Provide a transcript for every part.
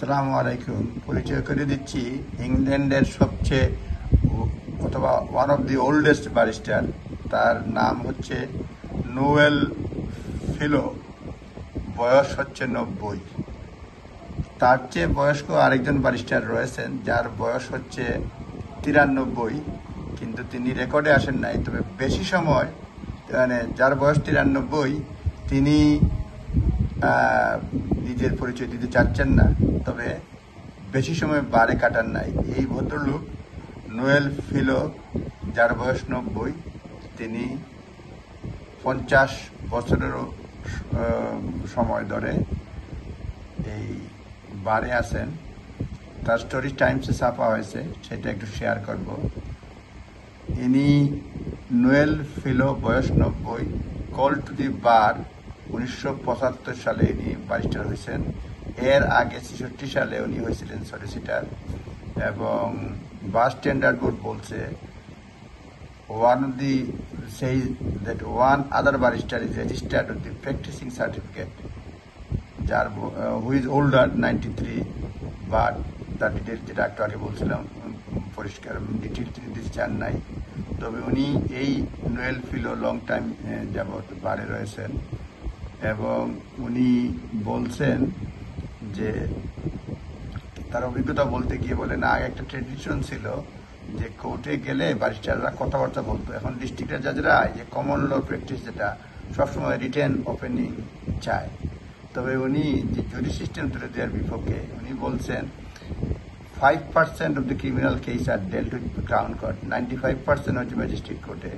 আসসালামু আলাইকুম। পরিচয় করে দিচ্ছি ইংল্যান্ডের সবচেয়ে অথবা one of the oldest barrister. তার নাম হচ্ছে নোয়েল ফিলো। বয়স হচ্ছে 90। তার চেয়ে বয়স্ক আরেকজন ব্যারিস্টার রয়েছেন যার বয়স হচ্ছে 93, কিন্তু তিনি রেকর্ডে আসেন নাই। তবে বেশি সময় যার বয়স 93 তিনি নিজের পরিচয় দিতে চাচ্ছেন না, তবে বেশি সময় বারে কাটান নাই। এই ভদ্রলোক নোয়েল ফিলো, যার বয়স 90, তিনি 50 বছরেরও সময় ধরে এই বারে আছেন। তার স্টোরি টাইমসে ছাপা হয়েছে, সেটা একটু শেয়ার করব। ইনি নোয়েল ফিলো, বয়স 90, কল টু দি বার 1975 সালে ইনি ব্যারিস্টার হয়েছেন। এর আগে 66 সালে উনি হয়েছিলেন সলিসিটার। এবং বাস স্ট্যান্ডার্ড বোর্ড বলছে one other barrister is registered with the practicing certificate, যার who is older 93, বাট তার ডিটেল যেটা একটু আগে বলছিলাম পরিষ্কার ডিটেল তিনি দিতে চান নাই। তবে উনি এই নোয়েল ফিলো লং টাইম যাবৎ বারে রয়েছেন এবং উনি বলছেন যে তার অভিজ্ঞতা বলতে গিয়ে বলেন, আগে একটা ট্রেডিশন ছিল যে কোর্টে গেলে ব্যারিস্টাররা কথাবার্তা বলতো। এখন ডিস্ট্রিক্টের জাজরা যে কমন ল প্র্যাকটিস, যেটা সবসময় রিটেন ওপেনিং চায়। তবে উনি যে জুরি সিস্টেম তুলে দেওয়ার বিপক্ষে উনি বলছেন 5% of the criminal case are dealt with crown court, 95% হচ্ছে ম্যাজিস্ট্রেট কোর্টে।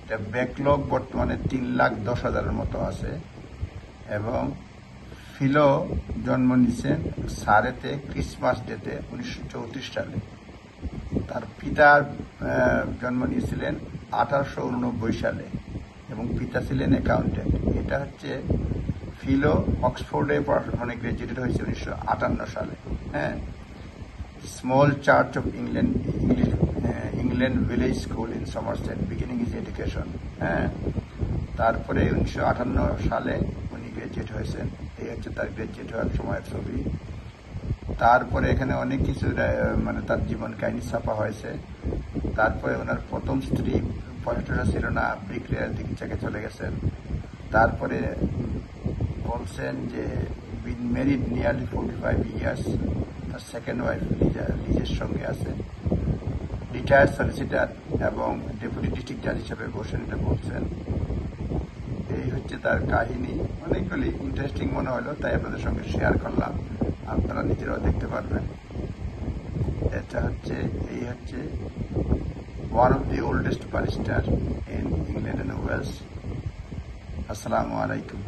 এটা ব্যাকলগ বর্তমানে 3,10,000-এর মতো আছে। এবং ফিলো জন্ম নিয়েছেন সারেতে ক্রিসমাস ডেতে 1934 সালে। তার পিতার জন্ম নিয়েছিলেন 1889 সালে এবং পিতা ছিলেন অ্যাকাউন্টেন্ট। এটা হচ্ছে ফিলো অক্সফোর্ডে পড়াশোনা গ্রাজুয়েটেড হয়েছে 1958 সালে। হ্যাঁ, small church of England village school in Somerset beginning is education. হ্যাঁ, তারপরে 1958 সালে উনি গ্রাজুয়েট হয়েছেন। এই হচ্ছে তার গ্রাজুয়েট হওয়ার সময়ের ছবি। তারপরে এখানে অনেক কিছু তার জীবন কাহিনী ছাপা হয়েছে। তারপরে ওনার প্রথম স্ত্রী পড়াশোনা ছিল না, ব্রিকলেয়ার চিকিৎসাকে চলে গেছেন। তারপরে বলছেন যে বিন ম্যারিড নিয়ারলি 45 ইয়ার্স। তার সেকেন্ড ওয়াইফ লিজের সঙ্গে আছে। রিটায়ার্ড সলিসিটার এবং ডেপুটি ডিস্ট্রিক্ট জাজ হিসেবে বসেন, এটা বলছেন। এই হচ্ছে তার কাহিনী। অনেকগুলি ইন্টারেস্টিং মনে হলো, তাই আপনাদের সঙ্গে শেয়ার করলাম। আপনারা নিজেরাও দেখতে পারবেন। এই হচ্ছে one of the oldest barrister in England and Wales. আসসালামু আলাইকুম।